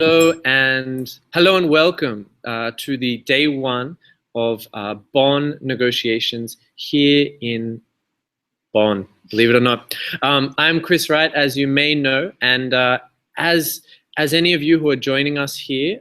Hello and welcome to the day one of Bonn negotiations here in Bonn, believe it or not. I'm Chris Wright, as you may know, and as any of you who are joining us here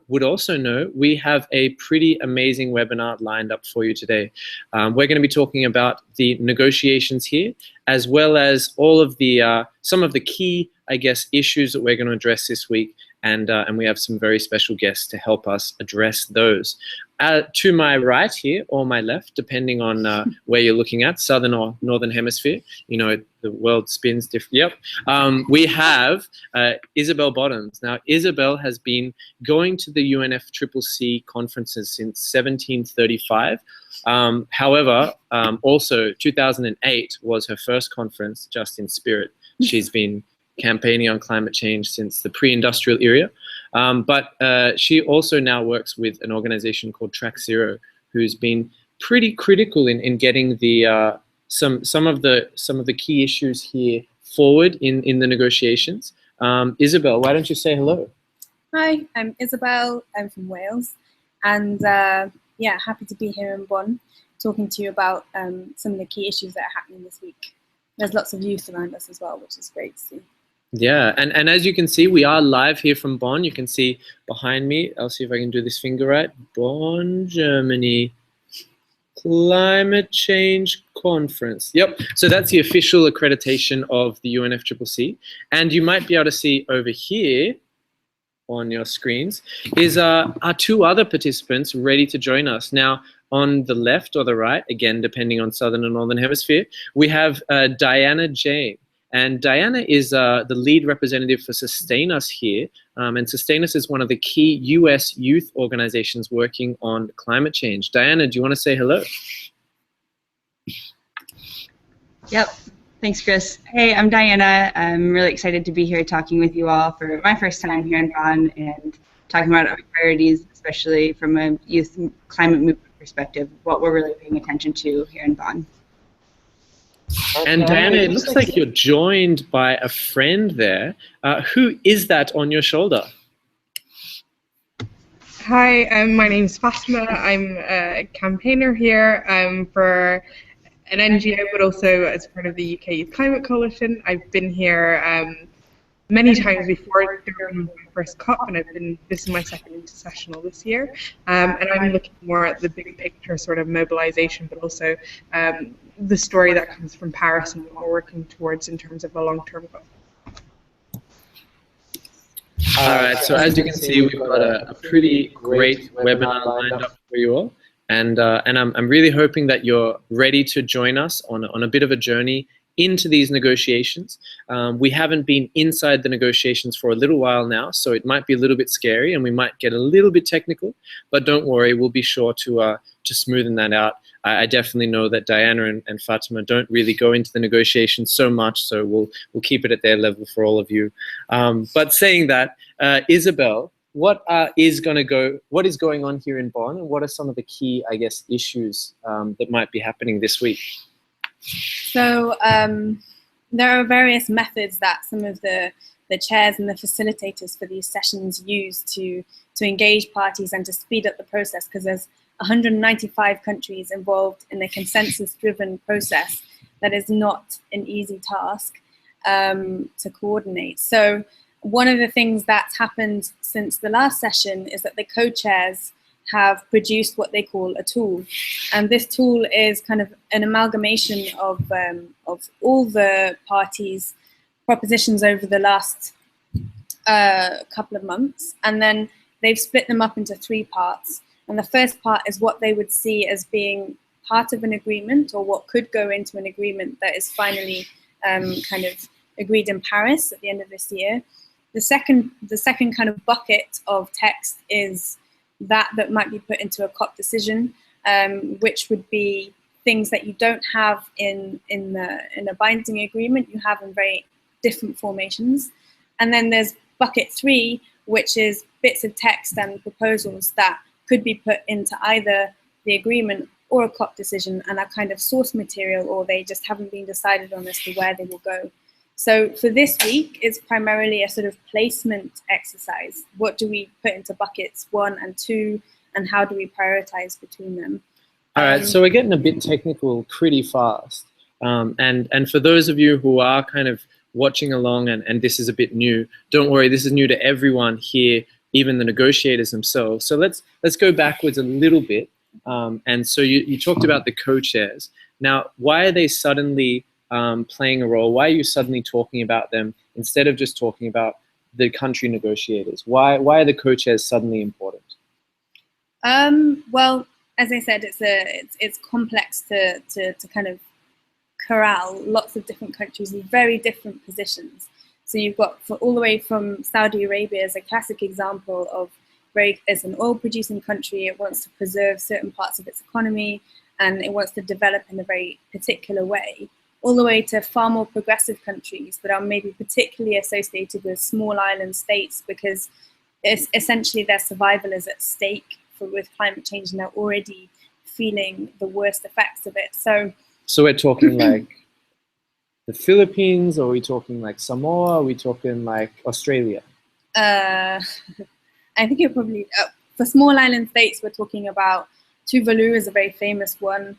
would also know, we have a pretty amazing webinar lined up for you today. We're going to be talking about the negotiations here, as well as all of the some of the key, I guess, issues that we're going to address this week. And we have some very special guests to help us address those. To my right here, or my left, depending on where you're looking at, southern or northern hemisphere, you know, the world spins different. Yep. We have Isabel Bottoms. Now, Isabel has been going to the UNFCCC conferences since 1735. However, also 2008 was her first conference, just in spirit. She's been campaigning on climate change since the pre-industrial era, but she also now works with an organization called Track Zero, who's been pretty critical in getting the some of the key issues here forward in the negotiations. Isabel, why don't you say hello? Hi, I'm Isabel. I'm from Wales, and yeah, happy to be here in Bonn, talking to you about some of the key issues that are happening this week. There's lots of youth around us as well, which is great to see. Yeah, and as you can see, we are live here from Bonn. You can see behind me, I'll see if I can do this finger right, Bonn, Germany, Climate Change Conference. Yep, so that's the official accreditation of the UNFCCC. And you might be able to see over here on your screens is our two other participants ready to join us. Now, on the left or the right, again, depending on southern and northern hemisphere, we have Diana Jane. And Diana is the lead representative for Sustain Us here. And Sustain Us is one of the key US youth organizations working on climate change. Diana, do you want to say hello? Yep. Thanks, Chris. Hey, I'm Diana. I'm really excited to be here talking with you all for my first time here in Bonn and talking about our priorities, especially from a youth climate movement perspective, what we're really paying attention to here in Bonn. And Diana, it looks like you're joined by a friend there. Who is that on your shoulder? Hi, my name's Fatima. I'm a campaigner here for an NGO, but also as part of the UK Youth Climate Coalition. I've been here many times before during my first COP, and this is my second intersessional this year. And I'm looking more at the big picture sort of mobilization, but also the story that comes from Paris and what we're working towards in terms of a long-term goal. All right, so as you can see, we've got a pretty great webinar lined up for you all. And I'm really hoping that you're ready to join us on a bit of a journey into these negotiations. We haven't been inside the negotiations for a little while now, so it might be a little bit scary and we might get a little bit technical, but don't worry, we'll be sure to smoothen that out. I definitely know that Diana and Fatima don't really go into the negotiations so much, so we'll keep it at their level for all of you. But saying that, Isabel, what is going on here in Bonn, and what are some of the key, I guess, issues that might be happening this week? So there are various methods that some of the chairs and the facilitators for these sessions use to engage parties and to speed up the process, because there's 195 countries involved in a consensus-driven process that is not an easy task to coordinate. So one of the things that's happened since the last session is that the co-chairs have produced what they call a tool, and this tool is kind of an amalgamation of all the parties' propositions over the last couple of months, and then they've split them up into three parts. And the first part is what they would see as being part of an agreement, or what could go into an agreement that is finally kind of agreed in Paris at the end of this year. The second kind of bucket of text is that might be put into a COP decision, which would be things that you don't have in a binding agreement, you have in very different formations. And then there's bucket 3, which is bits of text and proposals that could be put into either the agreement or a COP decision and are kind of source material, or they just haven't been decided on as to where they will go. So for this week, it's primarily a sort of placement exercise. What do we put into buckets 1 and 2, and how do we prioritize between them? All right, so we're getting a bit technical pretty fast. And for those of you who are kind of watching along and this is a bit new, don't worry, this is new to everyone here, even the negotiators themselves. So let's go backwards a little bit. And so you talked about the co-chairs. Now, why are they suddenly playing a role? Why are you suddenly talking about them instead of just talking about the country negotiators? Why are the co-chairs suddenly important? Well, as I said, it's complex to kind of corral lots of different countries with very different positions. So you've got all the way from Saudi Arabia as a classic example of as an oil-producing country, it wants to preserve certain parts of its economy and it wants to develop in a very particular way, all the way to far more progressive countries that are maybe particularly associated with small island states because it's essentially their survival is at stake with climate change and they're already feeling the worst effects of it. So we're talking like the Philippines, or are we talking like Samoa? Are we talking like Australia? I think you're probably, for small island states, we're talking about Tuvalu is a very famous one,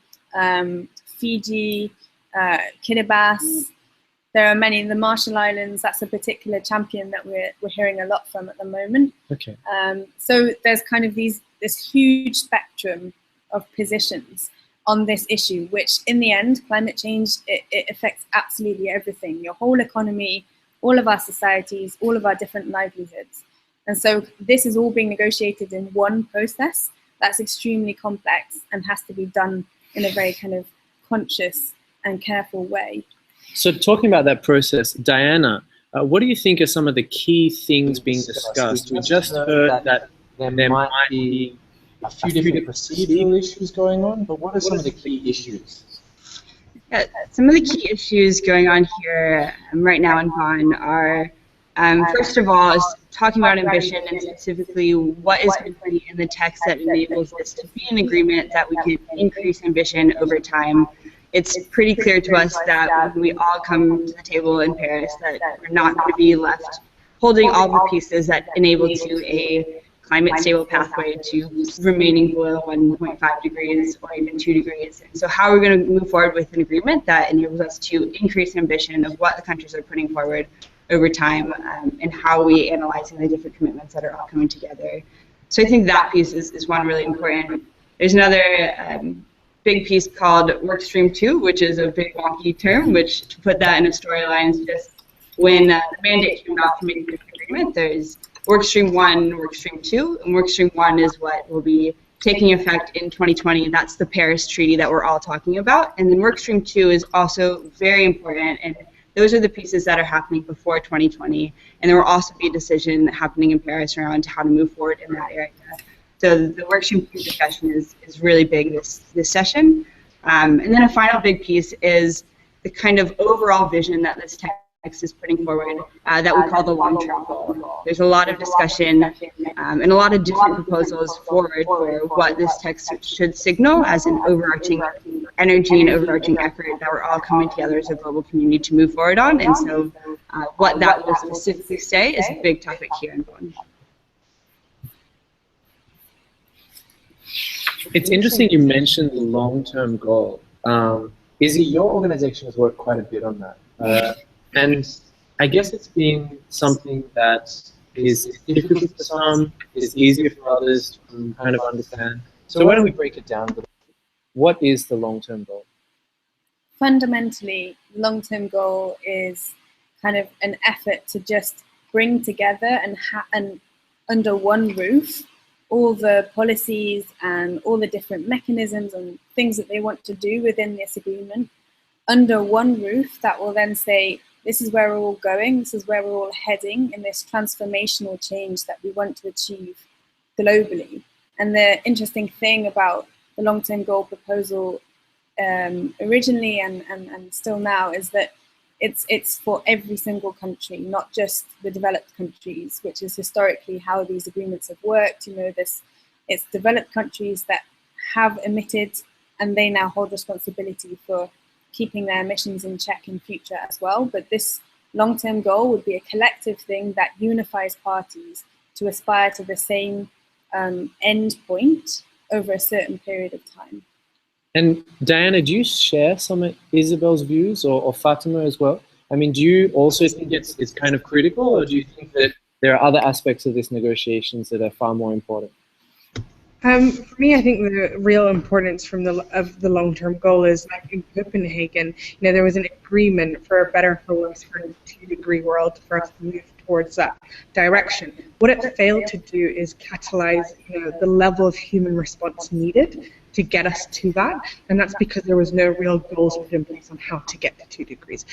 Fiji, Kiribati. There are many. The Marshall Islands, that's a particular champion that we're hearing a lot from at the moment. Okay. So there's kind of this huge spectrum of positions on this issue, which in the end, climate change, it affects absolutely everything, your whole economy, all of our societies, all of our different livelihoods. And so this is all being negotiated in one process that's extremely complex and has to be done in a very kind of conscious and careful way. So talking about that process, Diana, what do you think are some of the key things being discussed? We just heard that there might be a few different procedural issues going on, but what are some of the key issues? Yeah, some of the key issues going on here right now in Bonn are, first of all, is talking about ambition and specifically what is going to be in the text that enables this to be an agreement that we can increase ambition over time. It's pretty clear to us that when we all come to the table in Paris that we're not going to be left holding all the pieces that enable to a climate stable pathway to remaining below 1.5 degrees or even 2 degrees. And so how are we going to move forward with an agreement that enables us to increase ambition of what the countries are putting forward over time and how we analyzing the different commitments that are all coming together. So I think that piece is one really important. There's another big piece called Workstream 2, which is a big wonky term, which to put that in a storyline is just when the mandate came out to make this agreement, there's Workstream 1, Workstream 2, and Workstream 1 is what will be taking effect in 2020. That's the Paris Treaty that we're all talking about. And then Workstream 2 is also very important, and those are the pieces that are happening before 2020. And there will also be a decision happening in Paris around how to move forward in that area. So the Workstream 2 discussion is really big this session. And then a final big piece is the kind of overall vision that this text is putting forward that we call the long-term goal. There's a lot of discussion and a lot of different proposals forward for what this text should signal as an overarching energy and overarching effort that we're all coming together as a global community to move forward on. And so what that will specifically say is a big topic here in Bonn. It's interesting you mentioned the long-term goal. Izzy, your organization has worked quite a bit on that. And I guess it's been something that is difficult for some, is easier for others to kind of understand. So why don't we break it down a little? What is the long-term goal? Fundamentally, the long-term goal is kind of an effort to just bring together and under one roof all the policies and all the different mechanisms and things that they want to do within this agreement under one roof that will then say, this is where we're all going, this is where we're all heading in this transformational change that we want to achieve globally. And the interesting thing about the long-term goal proposal originally and still now is that it's for every single country, not just the developed countries, which is historically how these agreements have worked. You know, it's developed countries that have emitted and they now hold responsibility for keeping their emissions in check in future as well. But this long-term goal would be a collective thing that unifies parties to aspire to the same end point over a certain period of time. And Diana, do you share some of Isabel's views, or Fatima as well? I mean, do you also think it's kind of critical, or do you think that there are other aspects of this negotiations that are far more important? For me, I think the real importance of the long-term goal is, like in Copenhagen, there was an agreement for a better, for worse, for a 2-degree world for us to move towards that direction. What it failed to do is catalyze, the level of human response needed to get us to that, and that's because there was no real goals put in place on how to get to 2 degrees.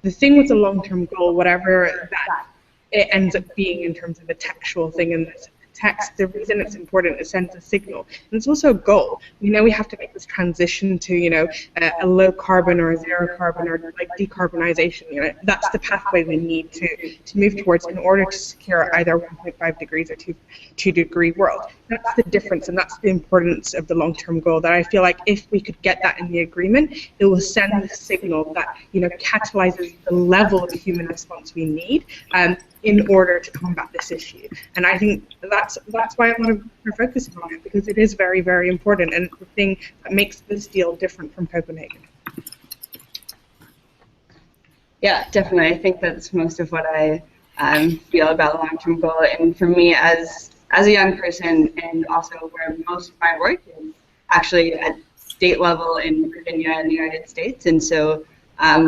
The thing with the long-term goal, whatever that it ends up being in terms of a textual thing in this text, the reason it's important, it sends a signal, and it's also a goal. We have to make this transition to a low carbon or a zero carbon, or like decarbonisation. That's the pathway we need to move towards in order to secure either 1.5 degrees or 2-degree world. That's the difference, and that's the importance of the long-term goal, that I feel like if we could get that in the agreement, it will send the signal that catalyzes the level of human response we need in order to combat this issue. And I think that's why a lot of people are focusing on it, because it is very, very important, and the thing that makes this deal different from Copenhagen. Yeah, definitely. I think that's most of what I feel about the long-term goal. And for me, as a young person, and also where most of my work is actually at state level in Virginia in the United States, and so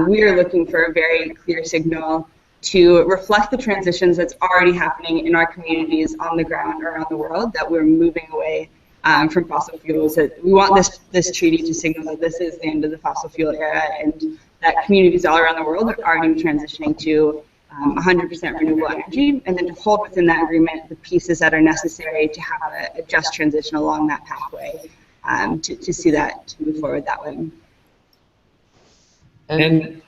we are looking for a very clear signal to reflect the transitions that's already happening in our communities on the ground around the world, that we're moving away from fossil fuels. That we want this treaty to signal that this is the end of the fossil fuel era, and that communities all around the world are already transitioning to 100% renewable energy, and then to hold within that agreement the pieces that are necessary to have a just transition along that pathway, to see that, to move forward that way. And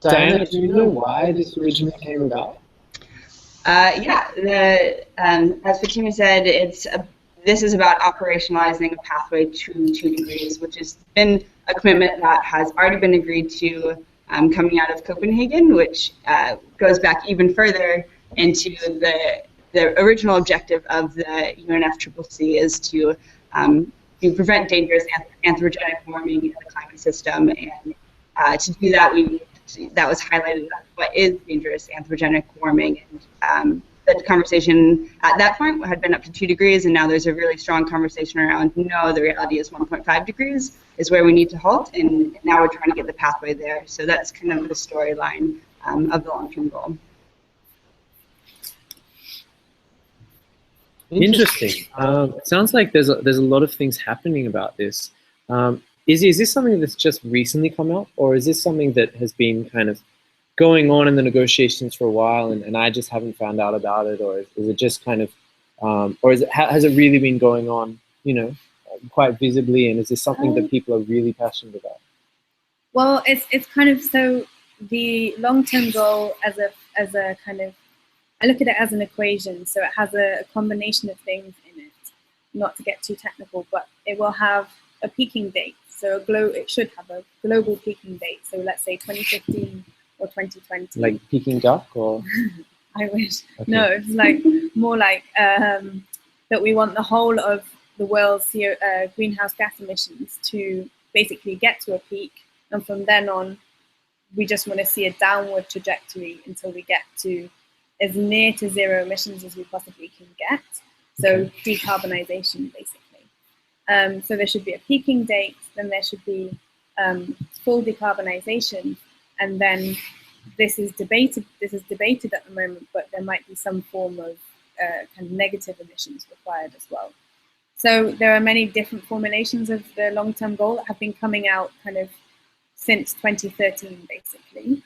Diana, do you know why this originally came about? Yeah, as Fatima said, this is about operationalizing a pathway to 2 degrees, which has been a commitment that has already been agreed to coming out of Copenhagen, which goes back even further into the original objective of the UNFCCC is to prevent dangerous anthropogenic warming in the climate system, and to do that that was highlighted what is dangerous anthropogenic warming, and the conversation at that point had been up to 2 degrees, and now there's a really strong conversation around, no, the reality is 1.5 degrees is where we need to halt, and now we're trying to get the pathway there. So that's kind of the storyline of the long-term goal. Interesting. It sounds like there's a lot of things happening about this. Is this something that's just recently come out, or is this something that has been kind of going on in the negotiations for a while, and I just haven't found out about it, or is it just kind of, or has it really been going on, quite visibly, and is this something that people are really passionate about? Well, it's kind of, so the long-term goal as a kind of, I look at it as an equation, so it has a combination of things in it, not to get too technical, but it will have a peaking date. So it should have a global peaking date. So let's say 2015 or 2020. Like Peking duck, or? I wish. Okay. No, it's like more like that we want the whole of the world's greenhouse gas emissions to basically get to a peak, and from then on, we just want to see a downward trajectory until we get to as near to zero emissions as we possibly can get. So decarbonisation, basically. So there should be a peaking date, then there should be full decarbonisation, and then this is debated at the moment, but there might be some form of kind of negative emissions required as well. So there are many different formulations of the long-term goal that have been coming out kind of since 2013, basically,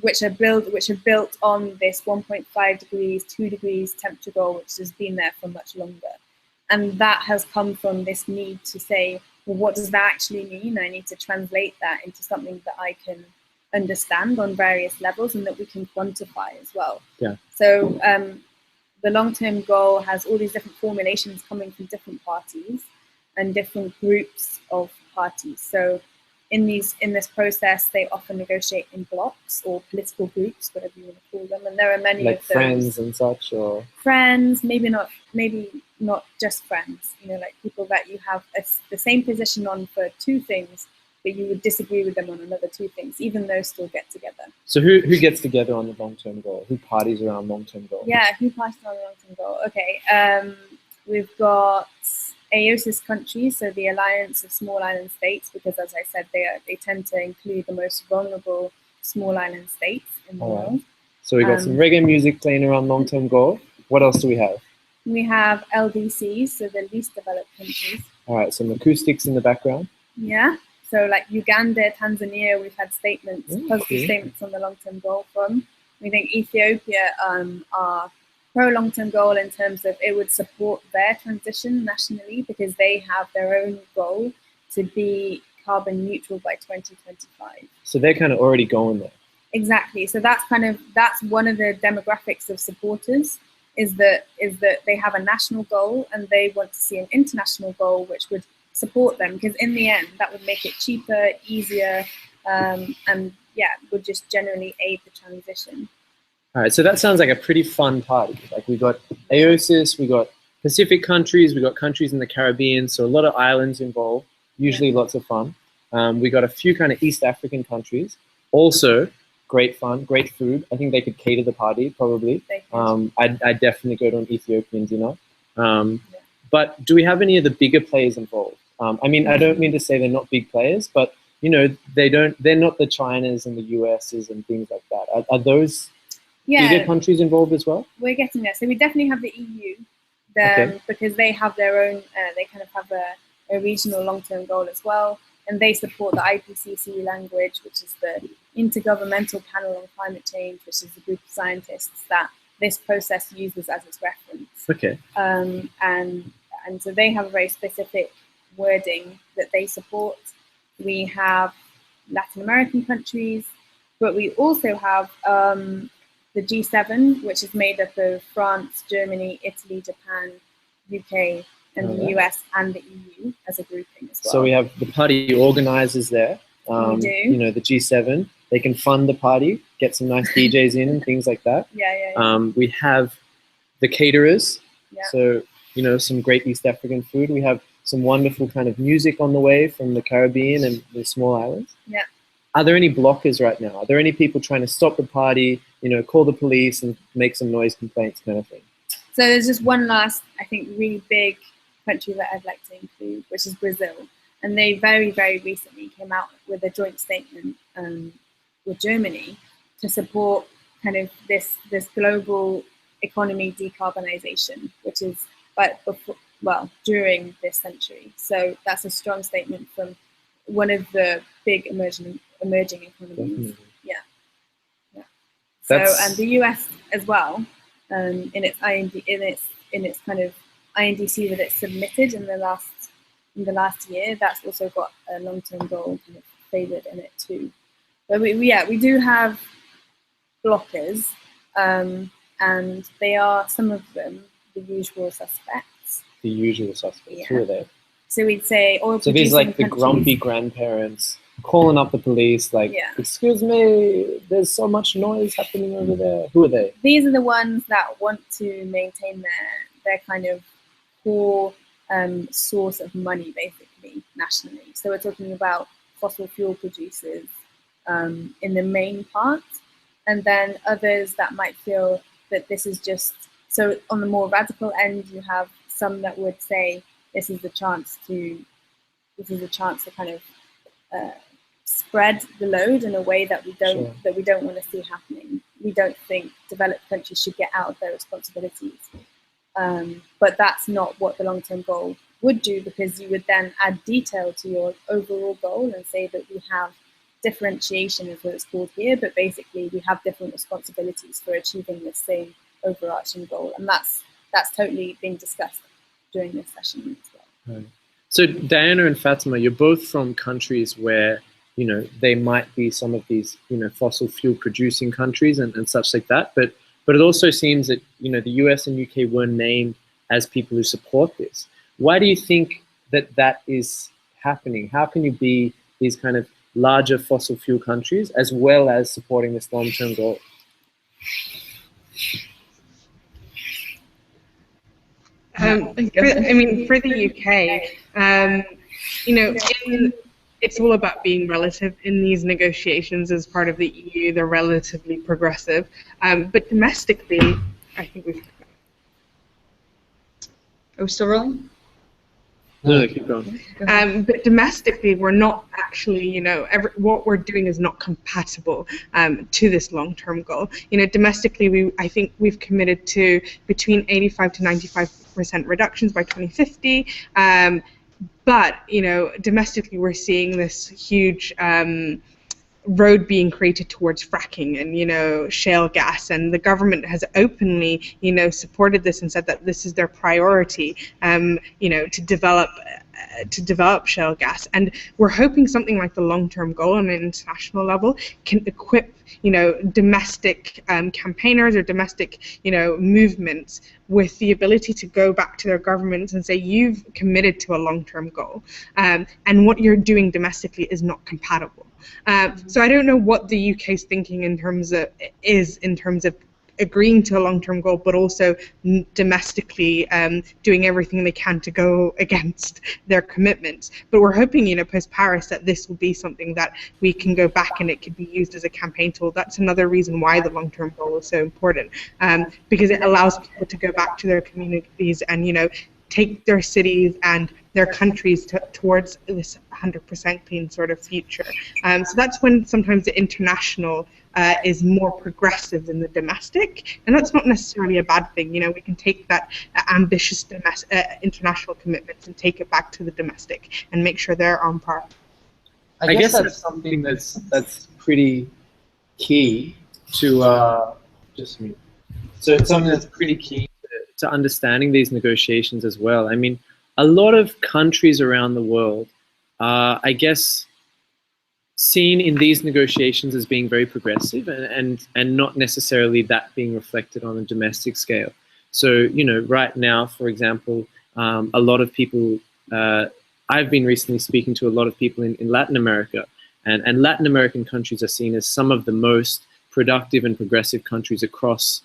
which are built on this 1.5 degrees, 2 degrees temperature goal, which has been there for much longer. And that has come from this need to say, well, what does that actually mean? I need to translate that into something that I can understand on various levels and that we can quantify as well. Yeah. So the long-term goal has all these different formulations coming from different parties and different groups of parties. So in this process, they often negotiate in blocks or political groups, whatever you want to call them. And there are many like of those. friends and such, or friends, maybe not just friends. You know, like people that you have the same position on for two things, but you would disagree with them on another two things. Even those still get together. So who gets together on the long-term goal? Who parties around long-term goal? Yeah, who parties around the long-term goal? Okay, we've got AOSIS countries, so the Alliance of Small Island States, because as I said, they tend to include the most vulnerable small island states in the world. So we got some reggae music playing around long-term goal. What else do we have? We have LDCs, so the least developed countries. All right, some acoustics in the background. Yeah, so like Uganda, Tanzania, we've had statements, positive statements on the long-term goal from. We think Ethiopia are pro long-term goal in terms of it would support their transition nationally because they have their own goal to be carbon neutral by 2025. So they're kind of already going there. Exactly. So that's one of the demographics of supporters is that they have a national goal and they want to see an international goal which would support them, because in the end that would make it cheaper, easier, and yeah, would just generally aid the transition. All right, so that sounds like a pretty fun party. Like we got AOSIS, we got Pacific countries, we got countries in the Caribbean, so a lot of islands involved, usually lots of fun. We got a few kind of East African countries, also great fun, great food. I think they could cater the party, probably. I'd definitely go to an Ethiopian dinner. But do we have any of the bigger players involved? I mean, I don't mean to say they're not big players, but you know, they're not the Chinas and the USs and things like that. Are those bigger countries involved as well? We're getting there. So we definitely have the EU, because they have their own, they kind of have a regional long-term goal as well. And they support the IPCC language, which is the Intergovernmental Panel on Climate Change, which is a group of scientists that this process uses as its reference. Okay. And so they have a very specific wording that they support. We have Latin American countries, but we also have the G7, which is made up of France, Germany, Italy, Japan, UK, and the US and the EU as a grouping as well. So we have the party organizers there. We do. You know, the G7. They can fund the party, get some nice DJs in and things like that. We have the caterers. So, you know, some great East African food. We have some wonderful kind of music on the way from the Caribbean and the small islands. Are there any blockers right now? Are there any people trying to stop the party, you know, call the police and make some noise complaints kind of thing? So there's just one last, I think, really big country that I'd like to include, which is Brazil. And they very, very recently came out with a joint statement with Germany to support kind of this global economy decarbonisation, which is during this century. So that's a strong statement from one of the big emerging economies. So and the US as well, in its kind of INDC that it submitted in the last year, that's also got a long-term goal kind of favored in it too. But we do have blockers, and they are, some of them, the usual suspects. The usual suspects. Who are they? So we'd say so these like the grumpy grandparents calling up the police, like, excuse me, there's so much noise happening over there. Who are they? These are the ones that want to maintain their kind of core source of money, basically, nationally. So we're talking about fossil fuel producers in the main part, and then others that might feel that this is just, so on the more radical end, you have some that would say this is a chance to kind of spread the load in a way that we don't want to see happening. We don't think developed countries should get out of their responsibilities. But that's not what the long-term goal would do, because you would then add detail to your overall goal and say that we have differentiation, is what it's called here, but basically we have different responsibilities for achieving the same overarching goal, and that's totally being discussed during this session as well. Right. So Diana and Fatima, you're both from countries where, you know, they might be some of these, you know, fossil fuel producing countries and such like that, but it also seems that, you know, the US and UK were named as people who support this. Why do you think that is happening? How can you be these kind of larger fossil fuel countries, as well as supporting this long-term goal? For the UK, it's all about being relative in these negotiations. As part of the EU, they're relatively progressive, but domestically, I think we've. Are we still rolling? No, keep going. But domestically, we're not actually, what we're doing is not compatible to this long-term goal. Domestically, I think we've committed to between 85 to 95% reductions by 2050. But domestically, we're seeing this huge road being created towards fracking and shale gas, and the government has openly supported this and said that this is their priority to develop shale gas. And we're hoping something like the long-term goal on an international level can equip domestic campaigners or domestic movements with the ability to go back to their governments and say, you've committed to a long-term goal, and what you're doing domestically is not compatible. So I don't know what the UK is thinking in terms of agreeing to a long-term goal, but also domestically doing everything they can to go against their commitments. But we're hoping, post-Paris, that this will be something that we can go back and it could be used as a campaign tool. That's another reason why the long-term goal is so important, because it allows people to go back to their communities and, take their cities and their countries towards this 100% clean sort of future. So that's when sometimes the international is more progressive than the domestic, and that's not necessarily a bad thing. We can take that ambitious international commitments and take it back to the domestic and make sure they're on par. I guess that's something that's pretty key to So it's something that's pretty key to understanding these negotiations as well. I mean, a lot of countries around the world are, I guess, seen in these negotiations as being very progressive and not necessarily that being reflected on a domestic scale. So, right now, for example, a lot of people, I've been recently speaking to a lot of people in Latin America, and Latin American countries are seen as some of the most productive and progressive countries across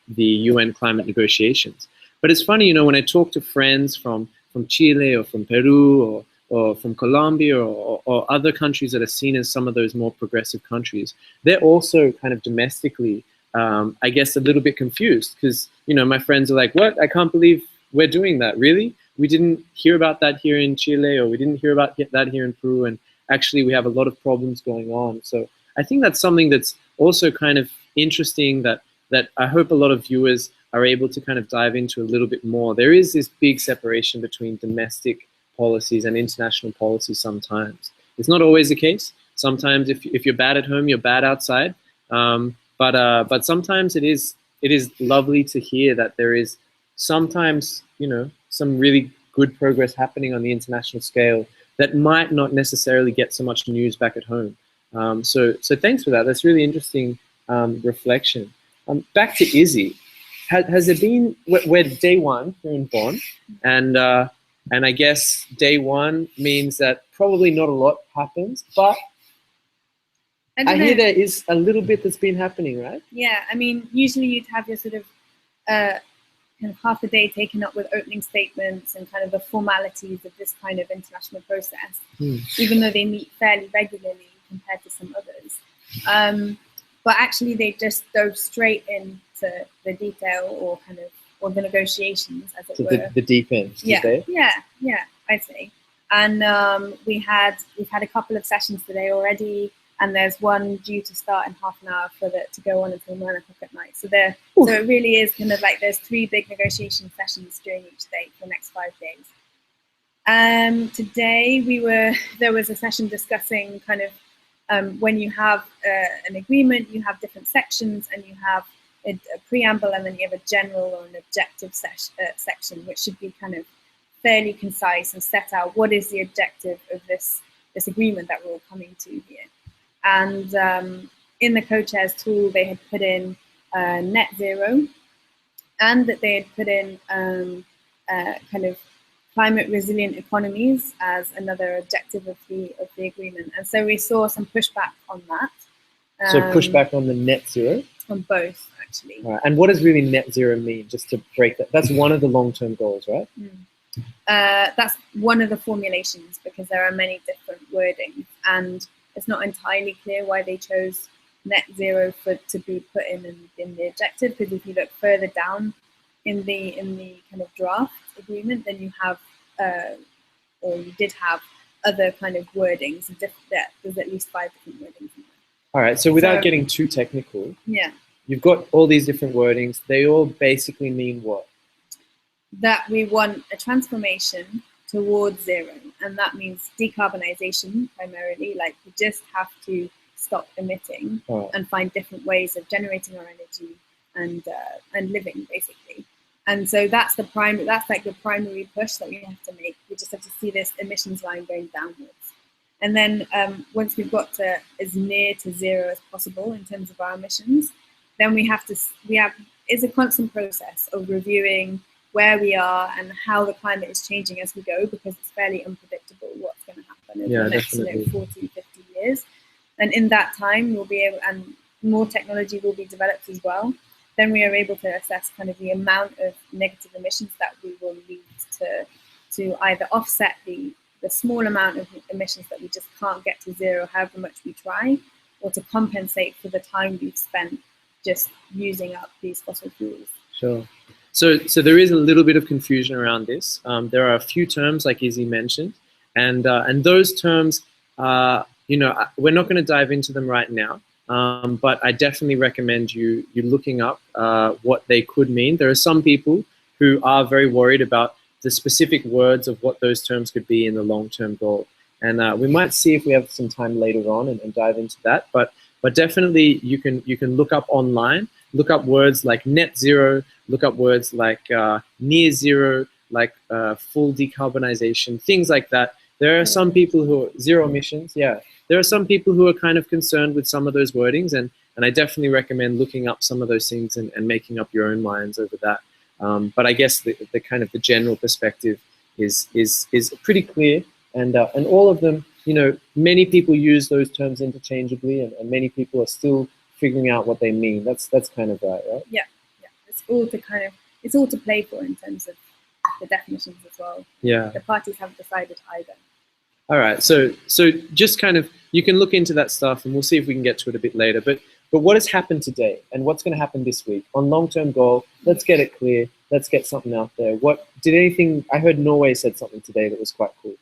the UN climate negotiations. But it's funny, when I talk to friends from Chile or from Peru or from Colombia or other countries that are seen as some of those more progressive countries, they're also kind of domestically, I guess, a little bit confused because, my friends are like, what? I can't believe we're doing that. Really? We didn't hear about that here in Chile, or we didn't hear about that here in Peru, and actually we have a lot of problems going on. So I think that's something that's also kind of interesting that I hope a lot of viewers are able to kind of dive into a little bit more. There is this big separation between domestic policies and international policies sometimes. It's not always the case. Sometimes if you're bad at home, you're bad outside. But sometimes it is lovely to hear that there is sometimes, some really good progress happening on the international scale that might not necessarily get so much news back at home. So thanks for that. That's really interesting reflection. Back to Izzy. Has there been, we're day one here in Bonn, and I guess day one means that probably not a lot happens, but I hear there is a little bit that's been happening, right? Yeah, I mean, usually you'd have your sort of kind of half a day taken up with opening statements and kind of the formalities of this kind of international process, even though they meet fairly regularly compared to some others. But actually, they just dove straight into the detail or the negotiations, as it were. The deep end. Yeah, I'd say. And we've had a couple of sessions today already, and there's one due to start in half an hour to go on until 9 o'clock at night. So it really is kind of like there's 3 big negotiation sessions during each day for the next 5 days. Today there was a session discussing kind of when you have an agreement, you have different sections, and you have a preamble, and then you have a general or an objective section, which should be kind of fairly concise and set out what is the objective of this agreement that we're all coming to here. And in the co-chairs tool, they had put in net zero, and that they had put in kind of climate resilient economies as another objective of the agreement. And so we saw some pushback on that. So pushback on the net zero? On both, actually. Right. And what does really net zero mean, just to break that? That's one of the long-term goals, right? That's one of the formulations, because there are many different wordings, and it's not entirely clear why they chose net zero to be put in the objective, because if you look further down in the kind of draft agreement, then you have, or you did have, other kind of wordings. There's at least 5 different wordings in there. All right, so without getting too technical, yeah, you've got all these different wordings. They all basically mean what? That we want a transformation towards zero, and that means decarbonisation primarily. Like, we just have to stop emitting and find different ways of generating our energy and living, basically. And so that's like the primary push that we have to make. We just have to see this emissions line going downwards. And then once we've got to as near to zero as possible in terms of our emissions, then it's a constant process of reviewing where we are and how the climate is changing as we go, because it's fairly unpredictable what's going to happen over the next 40, 50 years. And in that time, we'll be able, and more technology will be developed as well. Then we are able to assess kind of the amount of negative emissions that we will need to either offset the small amount of emissions that we just can't get to zero, however much we try, or to compensate for the time we've spent just using up these fossil fuels. Sure. So there is a little bit of confusion around this. There are a few terms, like Izzy mentioned, and those terms, we're not going to dive into them right now. But I definitely recommend you looking up what they could mean. There are some people who are very worried about the specific words of what those terms could be in the long-term goal. And we might see if we have some time later on and dive into that. But definitely you can look up online, look up words like net zero, look up words like near zero, like full decarbonization, things like that. There are some people who are zero emissions, yeah. There are some people who are kind of concerned with some of those wordings, and I definitely recommend looking up some of those things and making up your own minds over that. But I guess the kind of the general perspective is pretty clear, and all of them, many people use those terms interchangeably, and many people are still figuring out what they mean. That's kind of right? Yeah. It's all to play for in terms of the definitions as well. Yeah. The parties haven't decided either. All right, so just kind of, you can look into that stuff, and we'll see if we can get to it a bit later. But what has happened today, and what's going to happen this week on long-term goal? Let's get it clear. Let's get something out there. I heard Norway said something today that was quite cool.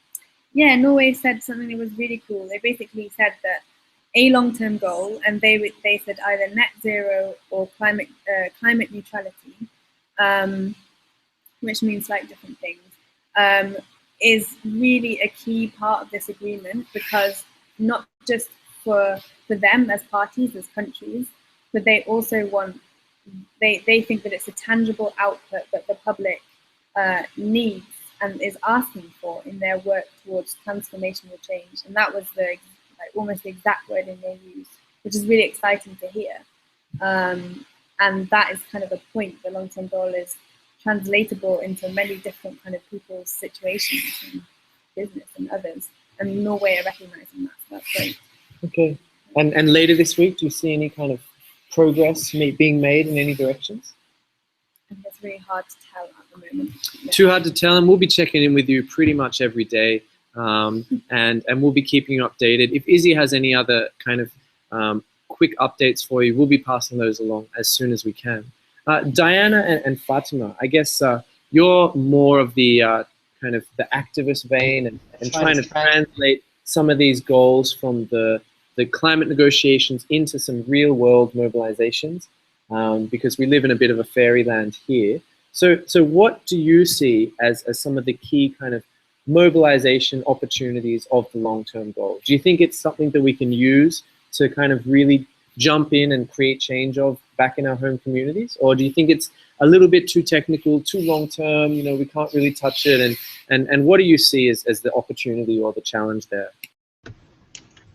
Yeah, Norway said something that was really cool. They basically said that a long-term goal, and they said either net zero or climate neutrality, which means like different things. Is really a key part of this agreement, because not just for them as parties, as countries, but they also they think that it's a tangible output that the public needs and is asking for in their work towards transformational change. And that was almost the exact wording they used, which is really exciting to hear. And that is kind of a point. The long-term goal is translatable into many different kind of people's situations and business and others, and Norway are recognizing that, so that's great. Okay, and later this week, do you see any kind of progress being made in any directions? I think it's really hard to tell at the moment. Yeah. Too hard to tell, and we'll be checking in with you pretty much every day, and we'll be keeping you updated. If Izzy has any other kind of quick updates for you, we'll be passing those along as soon as we can. Diana and Fatima, I guess you're more of the kind of the activist vein and trying to translate some of these goals from the climate negotiations into some real world mobilizations, because we live in a bit of a fairyland here. So what do you see as some of the key kind of mobilization opportunities of the long-term goal? Do you think it's something that we can use to kind of really jump in and create change back in our home communities? Or do you think it's a little bit too technical, too long-term, we can't really touch it? And what do you see as the opportunity or the challenge there?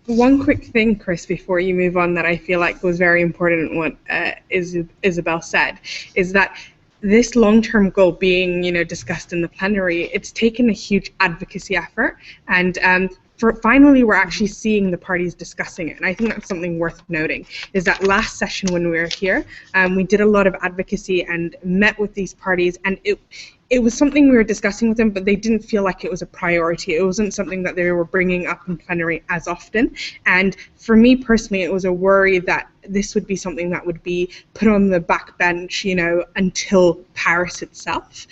One quick thing, Chris, before you move on, that I feel like was very important in what Isabel said, is that this long-term goal being, discussed in the plenary, it's taken a huge advocacy effort, and finally we're actually seeing the parties discussing it. And I think that's something worth noting, is that last session when we were here, we did a lot of advocacy and met with these parties, and it was something we were discussing with them, but they didn't feel like it was a priority. It wasn't something that they were bringing up in plenary as often. And for me personally, it was a worry that this would be something that would be put on the back bench, until Paris itself.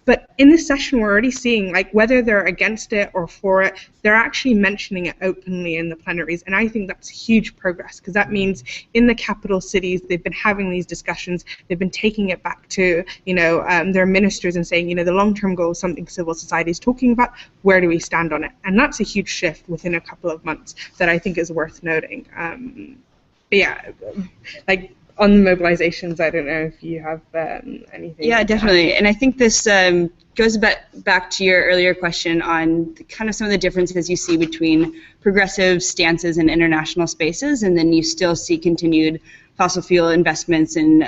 But in this session, we're already seeing, like, whether they're against it or for it, they're actually mentioning it openly in the plenaries. And I think that's huge progress, because that means in the capital cities, they've been having these discussions. They've been taking it back to, their ministers and saying, the long-term goal is something civil society is talking about. Where do we stand on it? And that's a huge shift within a couple of months that I think is worth noting. Yeah, like, on the mobilizations, I don't know if you have anything. Yeah, definitely. And I think this goes back to your earlier question on kind of some of the differences you see between progressive stances in international spaces, and then you still see continued fossil fuel investments in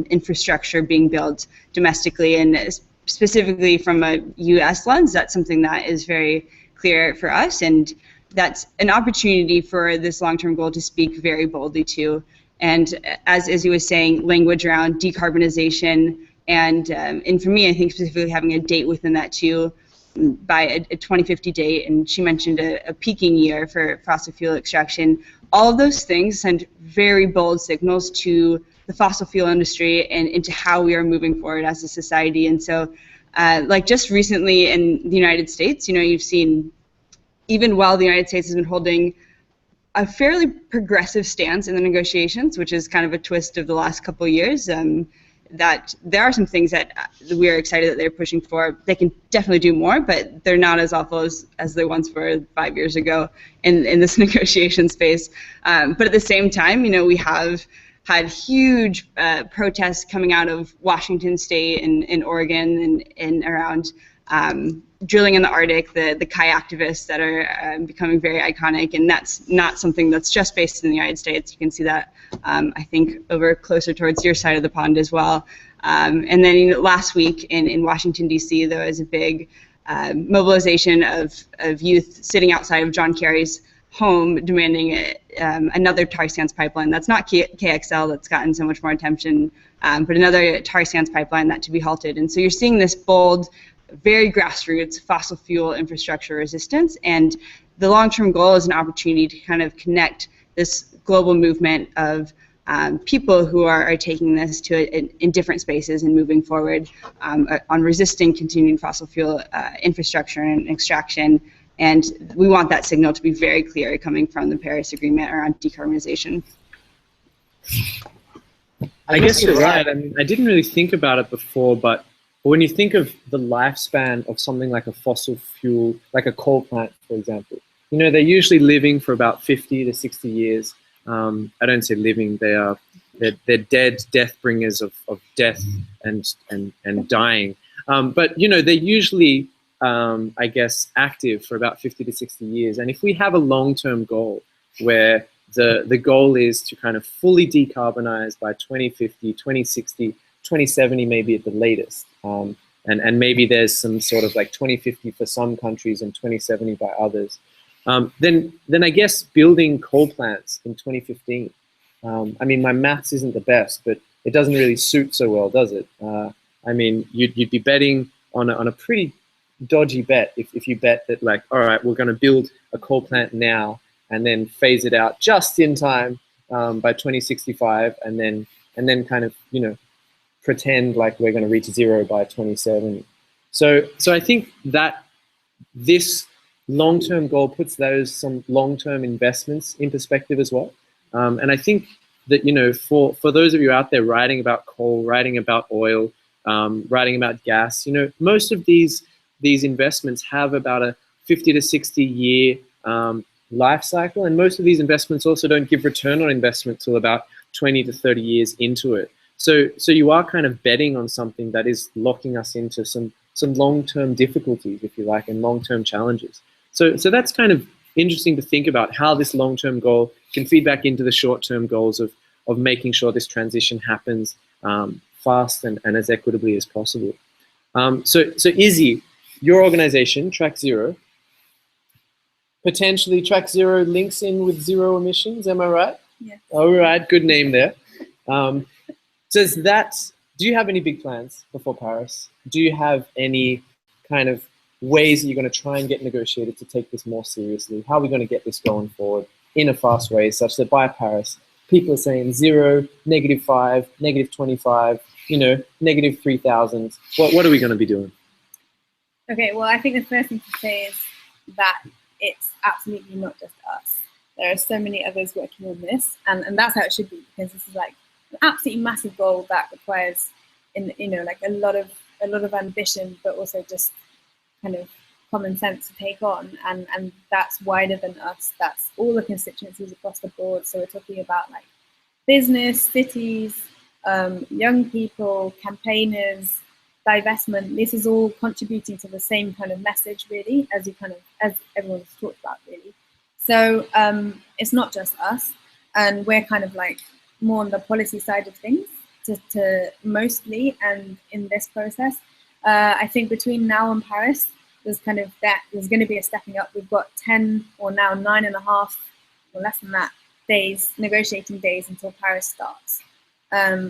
infrastructure being built domestically, and specifically from a U.S. lens. That's something that is very clear for us, and that's an opportunity for this long-term goal to speak very boldly to. And as Izzy was saying, language around decarbonization, and for me, I think specifically having a date within that too, by a 2050 date, and she mentioned a peaking year for fossil fuel extraction. All of those things send very bold signals to the fossil fuel industry and into how we are moving forward as a society. And so, like just recently in the United States, you've seen, even while the United States has been holding a fairly progressive stance in the negotiations, which is kind of a twist of the last couple of years, that there are some things that we are excited that they're pushing for. They can definitely do more, but they're not as awful as they once were 5 years ago in this negotiation space. But at the same time, we have had huge protests coming out of Washington State and in Oregon and around drilling in the Arctic, the Kai activists that are becoming very iconic, and that's not something that's just based in the United States. You can see that, I think, over closer towards your side of the pond as well. And then last week in Washington, D.C., there was a big mobilization of youth sitting outside of John Kerry's home demanding another tar sands pipeline. That's not KXL that's gotten so much more attention, but another tar sands pipeline that to be halted. And so you're seeing this bold, very grassroots fossil fuel infrastructure resistance, and the long-term goal is an opportunity to kind of connect this global movement of people who are taking this to in different spaces and moving forward on resisting continued fossil fuel infrastructure and extraction. And we want that signal to be very clear coming from the Paris Agreement around decarbonization. I guess you're right. I mean, I didn't really think about it before, but when you think of the lifespan of something like a fossil fuel, like a coal plant, for example, they're usually living for about 50 to 60 years. I don't say living; they're dead, death bringers of death and dying. But they're usually, I guess, active for about 50 to 60 years. And if we have a long-term goal where the goal is to kind of fully decarbonize by 2050, 2060, 2070 maybe at the latest, and maybe there's some sort of like 2050 for some countries and 2070 by others, then I guess building coal plants in 2015, I mean, my maths isn't the best, but it doesn't really suit so well, does it? I mean, you'd be betting on a pretty dodgy bet if you bet that, like, all right, we're going to build a coal plant now and then phase it out just in time by 2065, and then kind of pretend like we're going to reach zero by 2070. So I think that this long-term goal puts some long-term investments in perspective as well. And I think that for those of you out there writing about coal, writing about oil, writing about gas, most of these investments have about a 50 to 60 year life cycle, and most of these investments also don't give return on investment till about 20 to 30 years into it. So you are kind of betting on something that is locking us into some long-term difficulties, if you like, and long-term challenges. So that's kind of interesting to think about how this long-term goal can feed back into the short-term goals of making sure this transition happens fast and as equitably as possible. So Izzy, your organization, Track Zero, potentially Track Zero links in with zero emissions, am I right? Yeah. All right, good name there. Do you have any big plans before Paris? Do you have any kind of ways that you're going to try and get negotiated to take this more seriously? How are we going to get this going forward in a fast way such that by Paris, people are saying 0, -5, -25, -3,000. What are we going to be doing? Okay, well, I think the first thing to say is that it's absolutely not just us. There are so many others working on this, and that's how it should be, because this is like an absolutely massive goal that requires, like a lot of ambition, but also just kind of common sense to take on, and that's wider than us. That's all the constituencies across the board. So we're talking about like business, cities, young people, campaigners, divestment. This is all contributing to the same kind of message, really, as everyone's talked about, really. So it's not just us, and we're kind of like more on the policy side of things to mostly, and in this process, I think between now and Paris, there's going to be a stepping up. We've got 10 or now 9.5 or less than that days, negotiating days until Paris starts,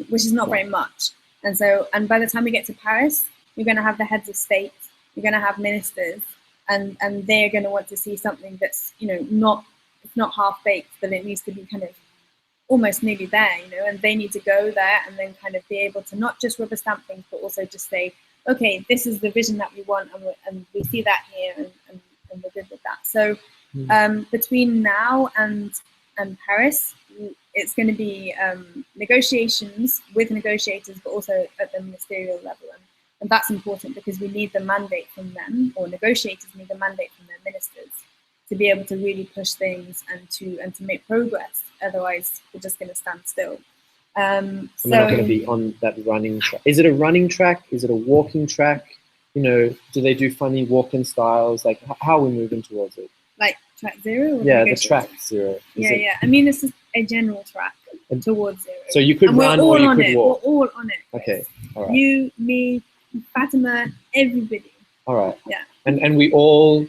which is not very much. And by the time we get to Paris, you're going to have the heads of state, you're going to have ministers, and they're going to want to see something that's, it's not half baked, but it needs to be kind of almost nearly there, and they need to go there and then kind of be able to not just rubber stamp things, but also just say, okay, this is the vision that we want, and we see that here, and we're good with that. So between now and Paris, it's going to be negotiations with negotiators, but also at the ministerial level, and that's important because we need the mandate from them, or negotiators need the mandate from their ministers to be able to really push things and to make progress. Otherwise, we're just going to stand still. And we're not going to be on that running track. Is it a running track? Is it a walking track? Do they do funny walking styles? Like, how are we moving towards it? Like Track Zero? Or yeah, the Track Zero. Yeah. I mean, this is a general track towards zero. So you could run or you could walk. We're all on it. Okay, all right. You, me, Fatima, everybody. All right. Yeah. And we're all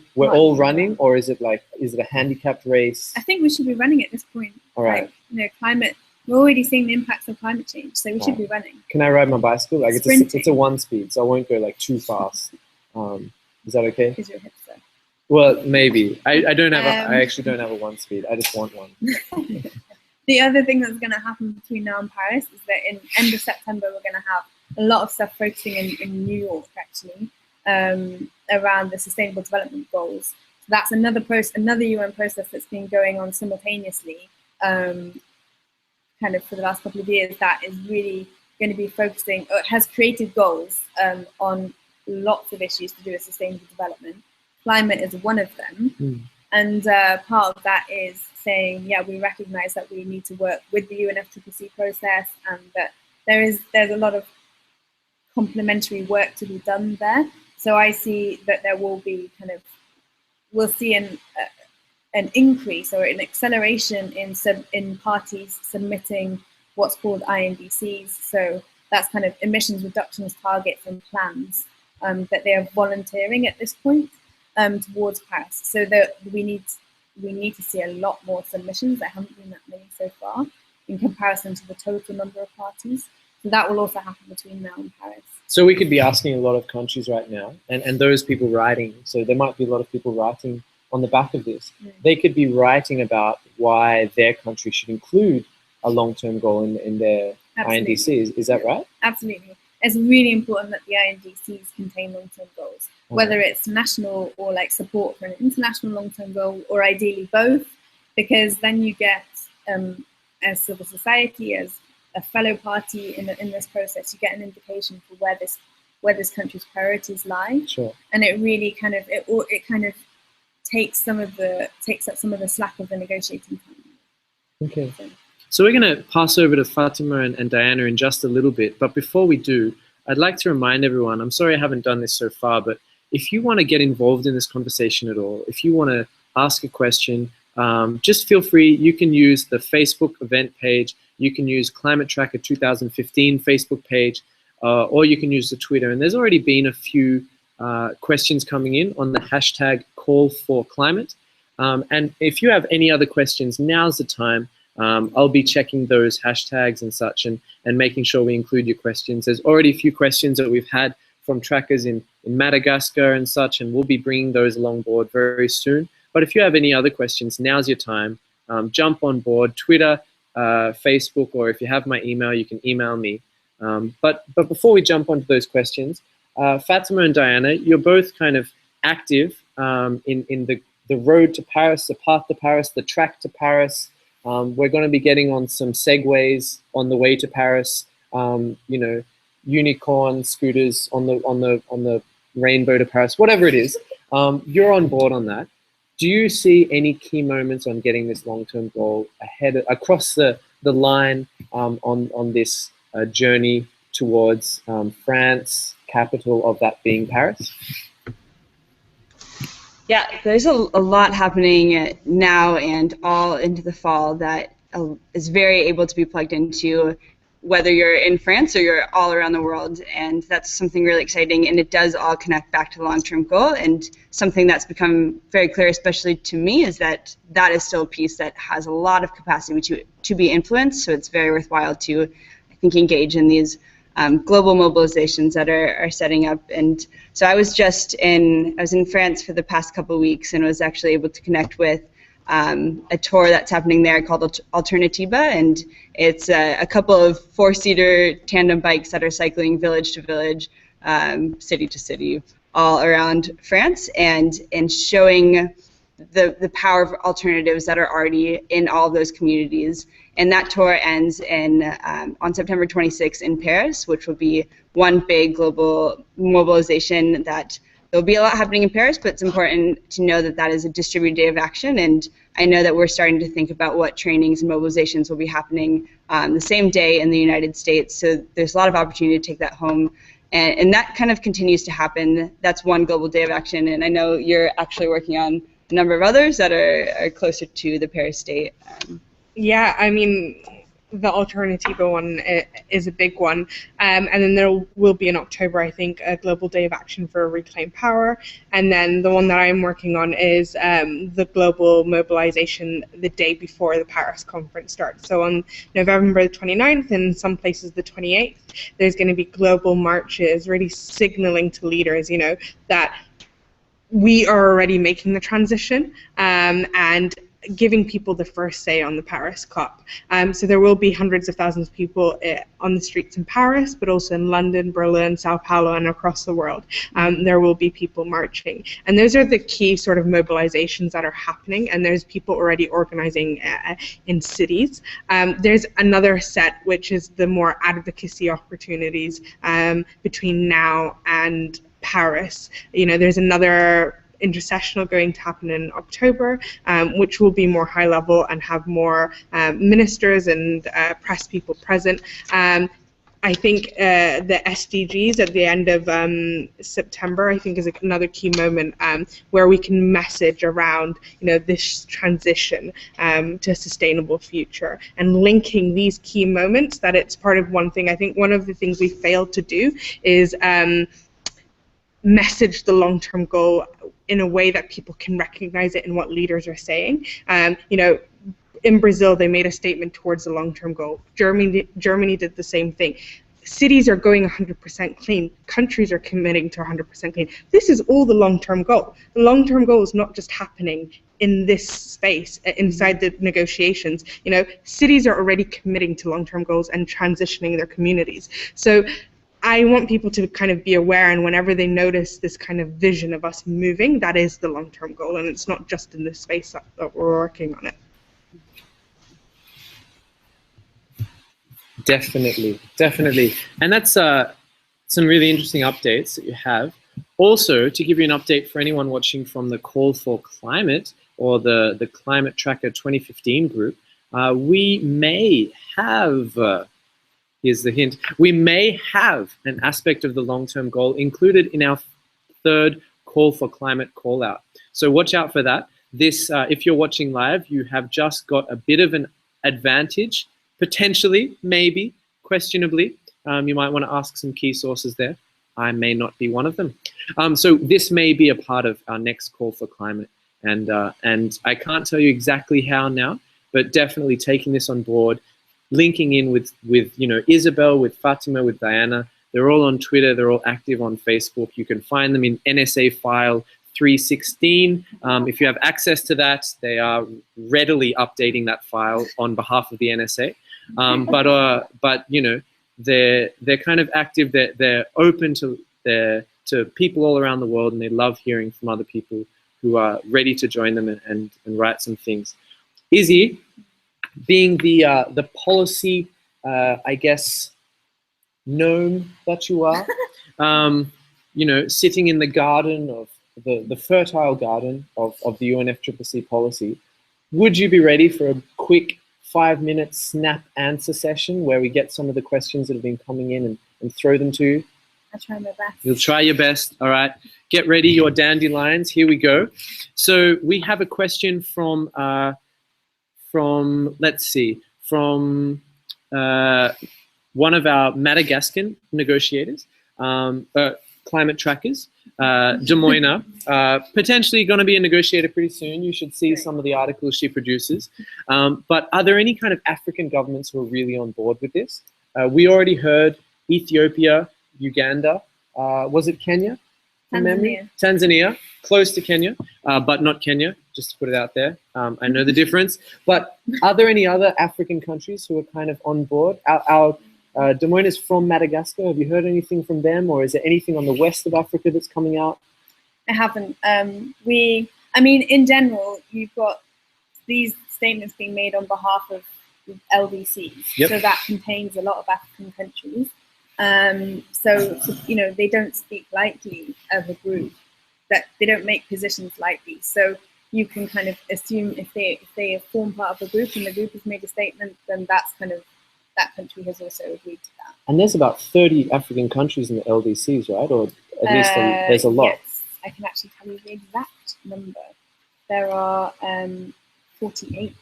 running, or is it a handicapped race? I think we should be running at this point. All right. Climate. We're already seeing the impacts of climate change, so we should be running. Can I ride my bicycle? Like it's a 1 speed, so I won't go like too fast. Is that okay? Because you're a hipster. Well, maybe. I don't have I actually don't have a 1 speed. I just want one. The other thing that's going to happen between now and Paris is that in end of September we're going to have a lot of stuff focusing in New York, actually, around the Sustainable Development Goals. So that's another UN process that's been going on simultaneously, kind of for the last couple of years, that is really going to be focusing, or has created goals on lots of issues to do with sustainable development. Climate is one of them. And part of that is saying, yeah, we recognize that we need to work with the UNFCCC process, and that there's a lot of complementary work to be done there. So I see that there will be we'll see an increase or an acceleration in parties submitting what's called INDCs. So that's kind of emissions reductions targets and plans that they are volunteering at this point towards Paris. So that we need to see a lot more submissions. There haven't been that many so far in comparison to the total number of parties. So that will also happen between now and Paris. So we could be asking a lot of countries right now, and those people writing, so there might be a lot of people writing on the back of this. They could be writing about why their country should include a long-term goal in their INDCs. Is that right? Absolutely. It's really important that the INDCs contain long-term goals, whether it's national or like support for an international long-term goal, or ideally both, because then you get, as civil society, as a fellow party in this process, you get an indication for where this country's priorities lie. Sure. And it really kind of takes up some of the slack of the negotiating time. Okay. So we're going to pass over to Fatima and Diana in just a little bit. But before we do, I'd like to remind everyone, I'm sorry I haven't done this so far, but if you want to get involved in this conversation at all, if you want to ask a question, just feel free. You can use the Facebook event page. You can use Climate Tracker 2015 Facebook page. or you can use the Twitter. And there's already been a few questions coming in on the hashtag #CallForClimate. And if you have any other questions, now's the time. I'll be checking those hashtags and such, and making sure we include your questions. There's already a few questions that we've had from trackers in Madagascar and such, and we'll be bringing those along board very soon. But if you have any other questions, now's your time. Jump on board, Twitter, Facebook, or if you have my email, you can email me. But before we jump onto those questions, Fatima and Diana, you're both kind of active in the road to Paris, the path to Paris, the track to Paris. We're going to be getting on some segways on the way to Paris. You know, unicorn scooters on the rainbow to Paris, whatever it is. You're on board on that. Do you see any key moments on getting this long-term goal across the line on this journey towards France, capital of that being Paris? Yeah, there's a lot happening now and all into the fall that is very able to be plugged into, whether you're in France or you're all around the world, and that's something really exciting, and it does all connect back to the long-term goal. And something that's become very clear, especially to me, is that that is still a piece that has a lot of capacity to be influenced, so it's very worthwhile to, I think, engage in these global mobilizations that are setting up. And so I was in France for the past couple of weeks and was actually able to connect with a tour that's happening there called Alternativa, and it's a couple of 4-seater tandem bikes that are cycling village to village, city to city, all around France, and showing the power of alternatives that are already in all of those communities. And that tour ends on September 26th in Paris, which will be one big global mobilization. That there'll be a lot happening in Paris, but it's important to know that that is a distributed day of action. And I know that we're starting to think about what trainings and mobilizations will be happening the same day in the United States. So there's a lot of opportunity to take that home. And that kind of continues to happen. That's one global day of action. And I know you're actually working on a number of others that are closer to the Paris date. Yeah, I mean, the Alternativa one is a big one. And then there will be in October, I think, a global day of action for Reclaim Power. And then the one that I'm working on is the global mobilization the day before the Paris conference starts. So on November the 29th, and in some places the 28th, there's going to be global marches really signaling to leaders, you know, that we are already making the transition and giving people the first say on the Paris COP. So there will be hundreds of thousands of people on the streets in Paris, but also in London, Berlin, Sao Paulo, and across the world. There will be people marching. And those are the key sort of mobilizations that are happening, and there's people already organizing in cities. There's another set, which is the more advocacy opportunities between now and Paris. You know, there's another intersessional going to happen in October, which will be more high level and have more ministers and press people present. I think the SDGs at the end of September, I think, is another key moment where we can message around, you know, this transition to a sustainable future, and linking these key moments. That it's part of one thing. I think one of the things we failed to do is message the long-term goal in a way that people can recognize it in what leaders are saying. You know, in Brazil, they made a statement towards the long-term goal. Germany did the same thing. Cities are going 100% clean. Countries are committing to 100% clean. This is all the long-term goal. The long-term goal is not just happening in this space, inside the negotiations. You know, cities are already committing to long-term goals and transitioning their communities. So I want people to kind of be aware, and whenever they notice this kind of vision of us moving, that is the long-term goal, and it's not just in this space that we're working on it. Definitely, definitely. And that's some really interesting updates that you have. Also, to give you an update for anyone watching from the Call for Climate or the Climate Tracker 2015 group, we may have... here's the hint. We may have an aspect of the long-term goal included in our third Call for Climate call out. So watch out for that. This, if you're watching live, you have just got a bit of an advantage, potentially, maybe, questionably, You might want to ask some key sources there. I may not be one of them. So this may be a part of our next call for climate. And I can't tell you exactly how now, but definitely taking this on board, linking in with Isabel, with Fatima, with Diana. They're all on Twitter. They're all active on Facebook. You can find them in NSA file 316. If you have access to that, they are readily updating that file on behalf of the NSA. But they're kind of active. They're open to people all around the world, and they love hearing from other people who are ready to join them and write some things. Izzy, being the policy, I guess, gnome that you are, sitting in the garden of the fertile garden of the UNFCCC policy, would you be ready for a quick 5-minute snap answer session where we get some of the questions that have been coming in and throw them to you? I'll try my best. You'll try your best. All right. Get ready, your dandelions. Here we go. So we have a question from let's see, from one of our Madagascan negotiators, climate trackers, Demoina, potentially going to be a negotiator pretty soon. You should see some of the articles she produces. But are there any kind of African governments who are really on board with this? We already heard Ethiopia, Uganda, was it Kenya? From memory? Tanzania, close to Kenya, but not Kenya, just to put it out there. I know the difference. But are there any other African countries who are kind of on board? Our Demoine is from Madagascar. Have you heard anything from them, or is there anything on the west of Africa that's coming out? I haven't. In general, you've got these statements being made on behalf of LDCs. Yep. So that contains a lot of African countries. They don't speak lightly of a group, that they don't make positions lightly. So you can kind of assume if they form part of a group and the group has made a statement, then that's kind of, that country has also agreed to that. And there's about 30 African countries in the LDCs, right? Or at least there's a lot. Yes, I can actually tell you the exact number. There are 48.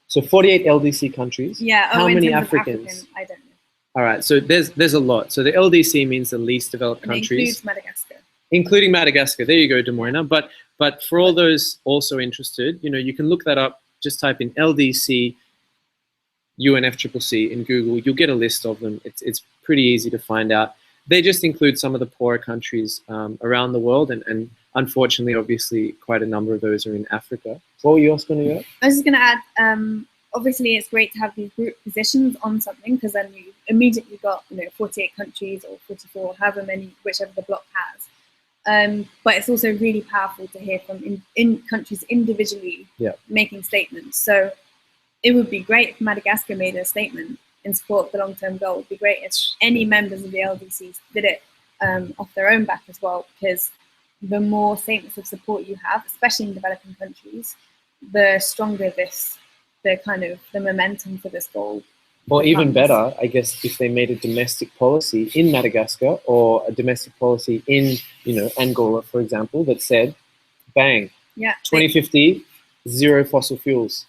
So 48 LDC countries. Yeah. How many Africans? African, I don't know. All right, so there's a lot. So the LDC means the least developed countries. It includes Madagascar. Including Madagascar. There you go, Demoina. But for all those also interested, you can look that up. Just type in LDC UNFCCC in Google. You'll get a list of them. It's pretty easy to find out. They just include some of the poorer countries around the world, and unfortunately, obviously, quite a number of those are in Africa. What were you also going to do? I was just going to add. Obviously, it's great to have these group positions on something, because then you immediately got 48 countries or 44, however many, whichever the bloc has. But it's also really powerful to hear from in countries individually making statements. So it would be great if Madagascar made a statement in support of the long-term goal. It would be great if any members of the LDCs did it off their own back as well, because the more statements of support you have, especially in developing countries, the stronger the momentum for this goal. Or even better, I guess, if they made a domestic policy in Madagascar or a domestic policy in, Angola, for example, that said, bang, 2050, zero fossil fuels.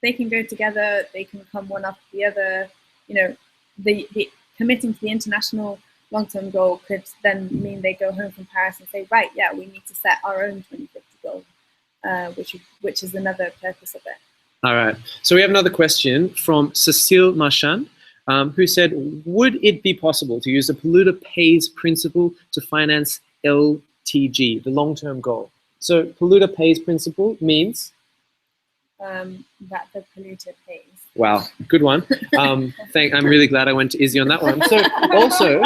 They can go together, they can come one after the other. The committing to the international long-term goal could then mean they go home from Paris and say, right, yeah, we need to set our own 2050 goal, which is another purpose of it. All right. So we have another question from Cecile Marchand, who said, would it be possible to use the polluter pays principle to finance LTG, the long-term goal? So polluter pays principle means? That the polluter pays. Wow, good one. I'm really glad I went to Izzy on that one. So also,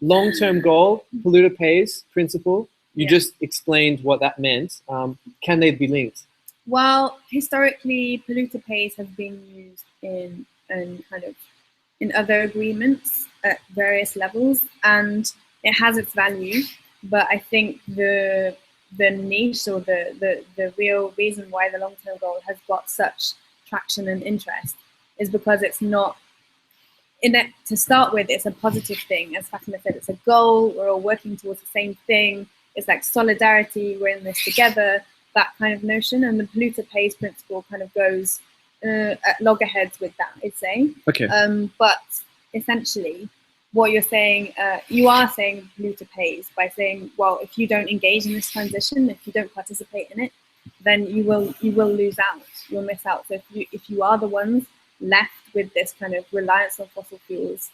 long-term goal, polluter pays principle. You just explained what that meant. Can they be linked? Well, historically, polluter pays have been used in other agreements at various levels, and it has its value. But I think the niche, or the real reason why the long-term goal has got such traction and interest is because it's not, to start with, it's a positive thing. As Fatima said, it's a goal. We're all working towards the same thing. It's like solidarity. We're in this together. That kind of notion, and the polluter pays principle kind of goes at loggerheads with that, I'd say. Okay. But essentially, what you're saying, you are saying polluter pays by saying, well, if you don't engage in this transition, if you don't participate in it, then you will lose out, you'll miss out. So if you are the ones left with this kind of reliance on fossil fuels,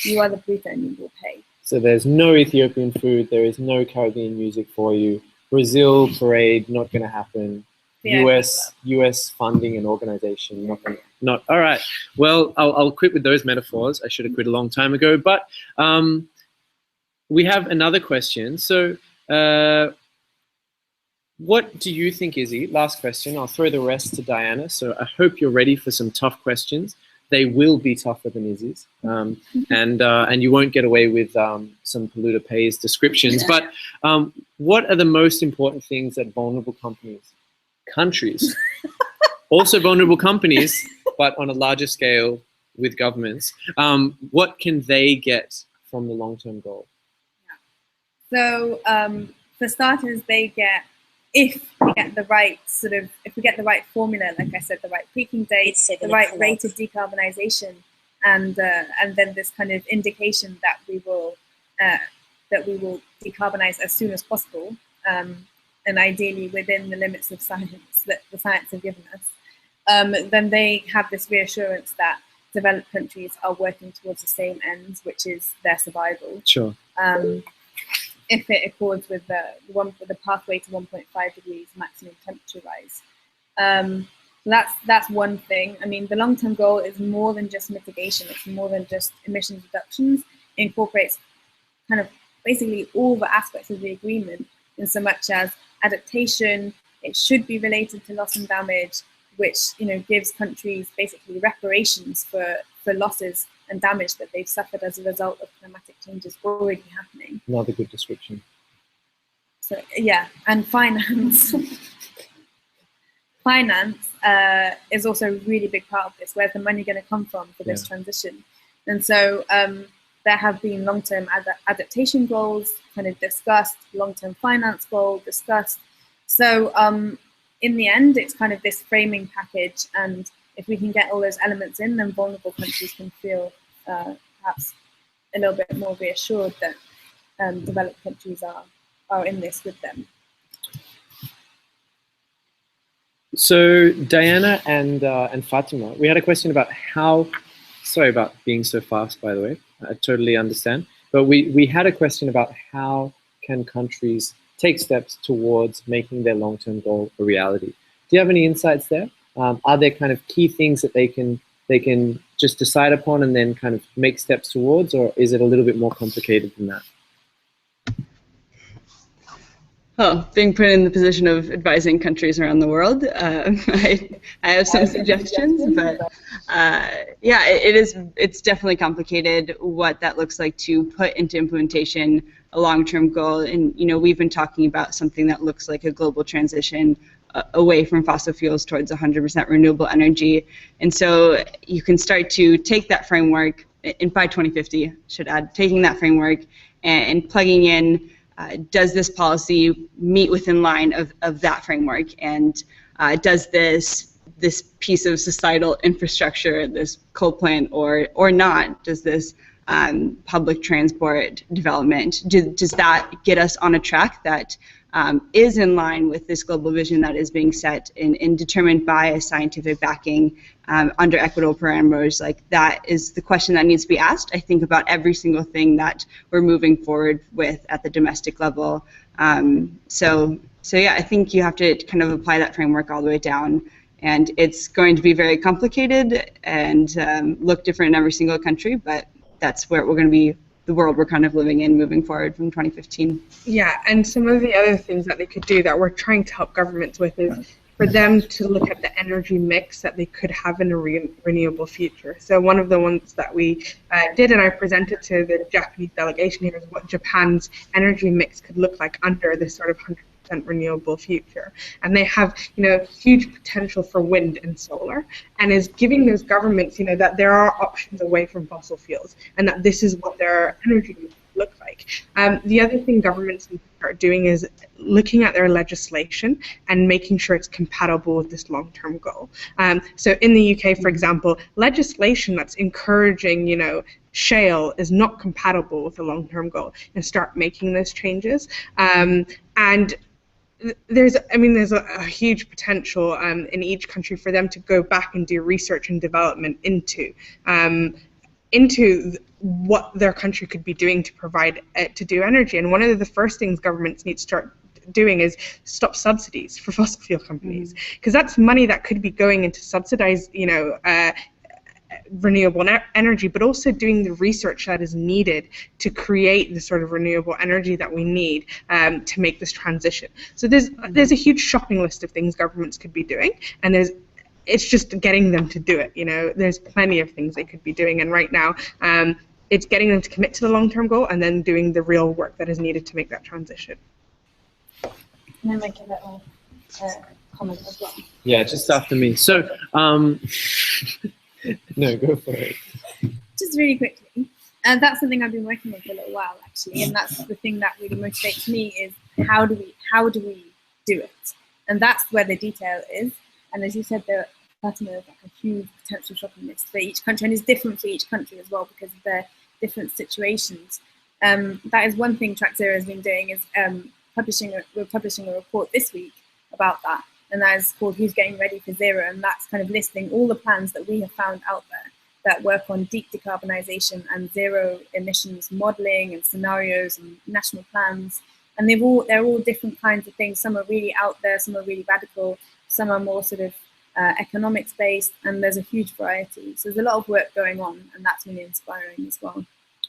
you are the polluter and you will pay. So there's no Ethiopian food, there is no Caribbean music for you. Brazil parade, not going to happen. Yeah, US funding and organization, not all right. Well, I'll quit with those metaphors. I should have quit a long time ago. But we have another question. So what do you think, Izzy? Last question. I'll throw the rest to Diana. So I hope you're ready for some tough questions. They will be tougher than Izzy's, and you won't get away with some polluter pays descriptions. But what are the most important things that vulnerable countries, also vulnerable companies, but on a larger scale with governments, what can they get from the long-term goal? So for starters, they get, if we get the right formula, like I said, the right peaking date, the right rate of decarbonisation, and then this kind of indication that we will decarbonise as soon as possible, and ideally within the limits of science that the science have given us, then they have this reassurance that developed countries are working towards the same ends, which is their survival. Sure. If it accords with the pathway to 1.5 degrees maximum temperature rise. That's one thing. I mean, the long-term goal is more than just mitigation. It's more than just emissions reductions. It incorporates kind of basically all the aspects of the agreement, in so much as adaptation. It should be related to loss and damage, which gives countries basically reparations for losses and damage that they've suffered as a result of climatic changes already happening. Another good description. So yeah, and finance. Finance is also a really big part of this. Where's the money going to come from for this transition? And so there have been long-term adaptation goals kind of discussed, long-term finance goal discussed. So in the end, it's kind of this framing package, and if we can get all those elements in, then vulnerable countries can feel perhaps a little bit more reassured that developed countries are in this with them. So Diana and Fatima, we had a question about how, sorry about being so fast, by the way, I totally understand, but we had a question about how can countries take steps towards making their long-term goal a reality. Do you have any insights there? Are there kind of key things that they can just decide upon and then kind of make steps towards, or is it a little bit more complicated than that? Oh, being put in the position of advising countries around the world, I have some suggestions, but yeah, it's definitely complicated what that looks like to put into implementation a long-term goal. And we've been talking about something that looks like a global transition away from fossil fuels towards 100% renewable energy. And so you can start to take that framework, and by 2050, should add, taking that framework and plugging in, does this policy meet within line of that framework? And does this piece of societal infrastructure, this coal plant or not, does this public transport development, does that get us on a track that is in line with this global vision that is being set and determined by a scientific backing under equitable parameters? Like, that is the question that needs to be asked, I think, about every single thing that we're moving forward with at the domestic level. So yeah, I think you have to kind of apply that framework all the way down, and it's going to be very complicated and look different in every single country, but that's where we're going to be, the world we're kind of living in moving forward from 2015. Yeah, and some of the other things that they could do that we're trying to help governments with is for them to look at the energy mix that they could have in a renewable future. So one of the ones that we did, and I presented to the Japanese delegation here, is what Japan's energy mix could look like under this sort of 100% renewable future. And they have, huge potential for wind and solar, and is giving those governments, that there are options away from fossil fuels, and that this is what their energy mix look like. The other thing governments need to start doing is looking at their legislation and making sure it's compatible with this long-term goal. So in the UK, for example, legislation that's encouraging, shale is not compatible with the long-term goal, and start making those changes. And there's a huge potential in each country for them to go back and do research and development into what their country could be doing to provide to do energy. And one of the first things governments need to start doing is stop subsidies for fossil fuel companies, because that's money that could be going into subsidize renewable energy, but also doing the research that is needed to create the sort of renewable energy that we need to make this transition. So there's a huge shopping list of things governments could be doing, and it's just getting them to do it. There's plenty of things they could be doing, and right now it's getting them to commit to the long-term goal and then doing the real work that is needed to make that transition. And then make a little comment as well. Yeah, just after me. So, no, go for it. Just really quickly, that's something I've been working on for a little while, actually, and that's the thing that really motivates me is how do we do it, and that's where the detail is. And as you said, Fatima, there's like a huge potential shopping list for each country, and it's different for each country as well because of their different situations. That is one thing Track Zero has been doing is we're publishing a report this week about that, and that is called Who's Getting Ready for Zero, and that's kind of listing all the plans that we have found out there that work on deep decarbonisation and zero emissions modelling and scenarios and national plans. And they're all different kinds of things. Some are really out there, some are really radical, some are more sort of economics based, and there's a huge variety. So there's a lot of work going on, and that's really inspiring as well.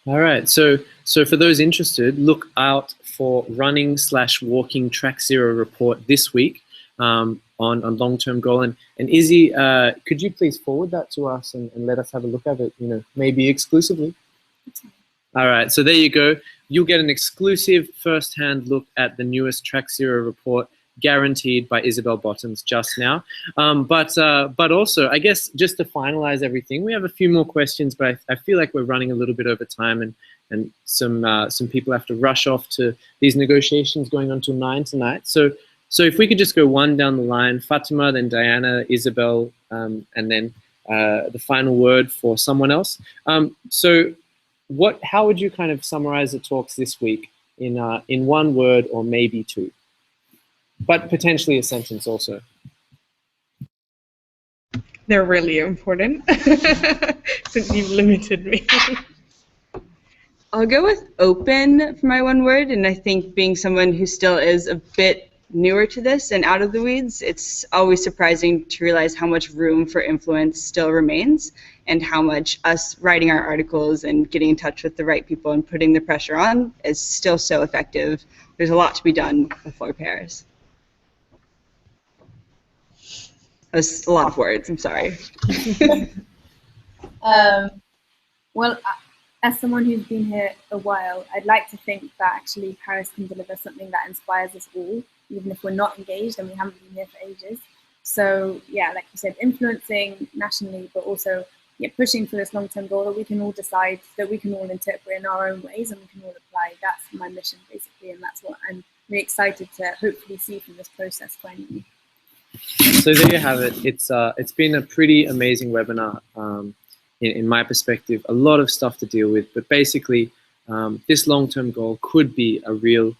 All right, so for those interested, look out for running/walking Track Zero report this week on long-term goal. And Izzy, could you please forward that to us and let us have a look at it, maybe exclusively? All right, so there you go. You'll get an exclusive first-hand look at the newest Track Zero report, guaranteed by Isabel Bottoms just now. But also, I guess, just to finalize everything, we have a few more questions, but I feel like we're running a little bit over time, and some people have to rush off to these negotiations going on till 9 tonight. So if we could just go one down the line, Fatima, then Diana, Isabel, and then the final word for someone else. So how would you kind of summarize the talks this week in one word or maybe two? But potentially a sentence also. They're really important, since you've limited me. I'll go with open for my one word, and I think being someone who still is a bit newer to this and out of the weeds, it's always surprising to realize how much room for influence still remains and how much us writing our articles and getting in touch with the right people and putting the pressure on is still so effective. There's a lot to be done before Paris. That's a lot of words, I'm sorry. Well, as someone who's been here a while, I'd like to think that actually Paris can deliver something that inspires us all, even if we're not engaged and we haven't been here for ages. So yeah, like you said, influencing nationally, but also pushing for this long-term goal that we can all decide, that we can all interpret in our own ways and we can all apply. That's my mission, basically, and that's what I'm really excited to hopefully see from this process finally. So there you have it. It's been a pretty amazing webinar in my perspective. A lot of stuff to deal with, but basically this long-term goal could be a real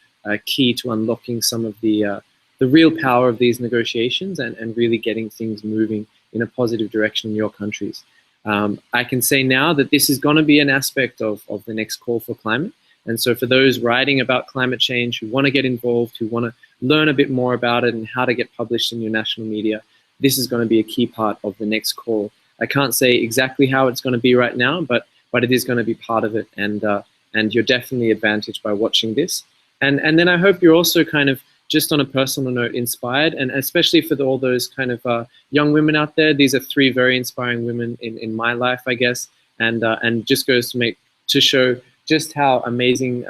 key to unlocking some of the real power of these negotiations and really getting things moving in a positive direction in your countries. I can say now that this is going to be an aspect of the next call for climate. And so for those writing about climate change, who want to get involved, who want to learn a bit more about it and how to get published in your national media, this is going to be a key part of the next call. I can't say exactly how it's going to be right now, but it is going to be part of it. And you're definitely advantaged by watching this. And then I hope you're also kind of, just on a personal note, inspired, and especially for all those kind of young women out there. These are three very inspiring women in my life, I guess, and just goes to show just how amazing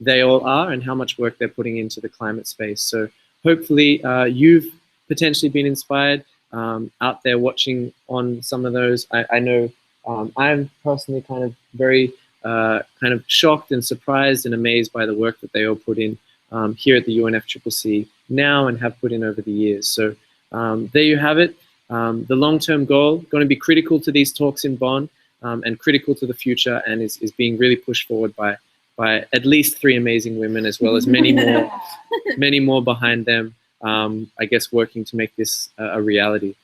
they all are and how much work they're putting into the climate space. So hopefully you've potentially been inspired out there watching on some of those. I know I'm personally kind of very kind of shocked and surprised and amazed by the work that they all put in here at the UNFCCC now and have put in over the years. So there you have it. The long-term goal, going to be critical to these talks in Bonn and critical to the future, and is being really pushed forward by at least 3 amazing women, as well as many more, many more behind them, I guess, working to make this a reality.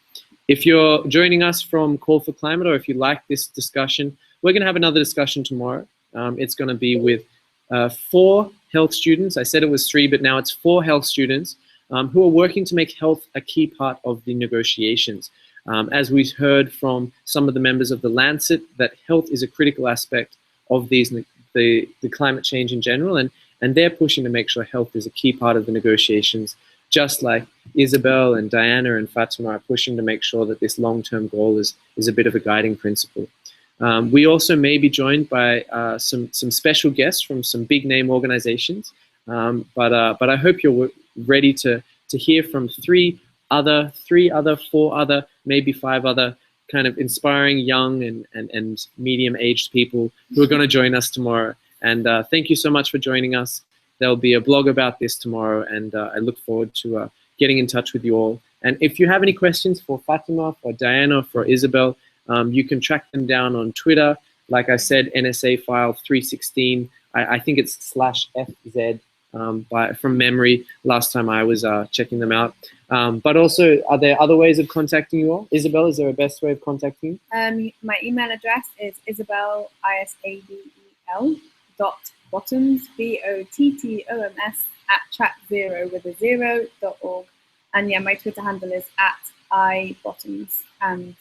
If you're joining us from Call for Climate, or if you like this discussion, we're going to have another discussion tomorrow. It's going to be with 4 health students. I said it was 3, but now it's 4 health students who are working to make health a key part of the negotiations. As we heard from some of the members of the Lancet, that health is a critical aspect of the climate change in general, and they're pushing to make sure health is a key part of the negotiations, just like Isabel and Diana and Fatima are pushing to make sure that this long-term goal is a bit of a guiding principle. We also may be joined by some special guests from some big name organizations, but I hope you're ready to hear from 4 other, maybe 5 other kind of inspiring young and medium-aged people who are going to join us tomorrow. And thank you so much for joining us. There'll be a blog about this tomorrow, and I look forward to getting in touch with you all. And if you have any questions for Fatima, for Diana, for Isabel, you can track them down on Twitter. Like I said, NSA file 316. I think it's /FZ from memory last time I was checking them out. But also, are there other ways of contacting you all? Isabel, is there a best way of contacting you? My email address is Isabel, ISABEL, .bottoms, BOTTOMS, @track0.org. And yeah, my Twitter handle is @ibottoms, and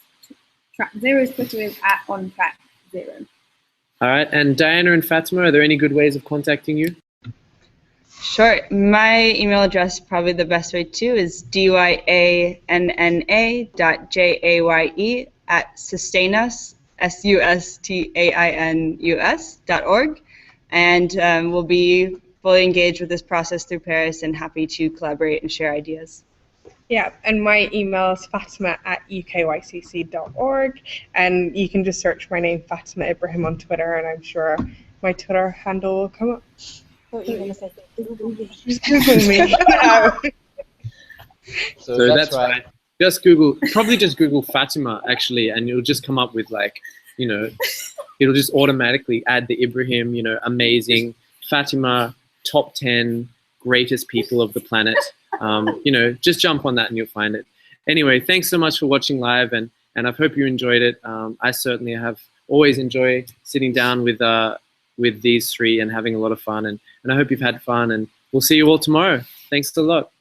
Track Zero's Twitter is @ontrack0. All right, and Diana and Fatima, are there any good ways of contacting you? Sure. My email address, probably the best way too, is dyanna.jaye@sustainus, sustainus.org. And we'll be fully engaged with this process through Paris and happy to collaborate and share ideas. Yeah, and my email is fatima@ukycc.org, and you can just search my name, Fatima Ibrahim, on Twitter, and I'm sure my Twitter handle will come up. Just Google me. So that's right. Just Google, probably just Google Fatima, actually, and it'll just come up with, like, you know, it'll just automatically add the Ibrahim, you know, amazing, Fatima, top 10 greatest people of the planet. You know, just jump on that and you'll find it. Anyway, thanks so much for watching live, and I hope you enjoyed it. I certainly have always enjoyed sitting down with these 3 and having a lot of fun, and I hope you've had fun, and we'll see you all tomorrow. Thanks a lot.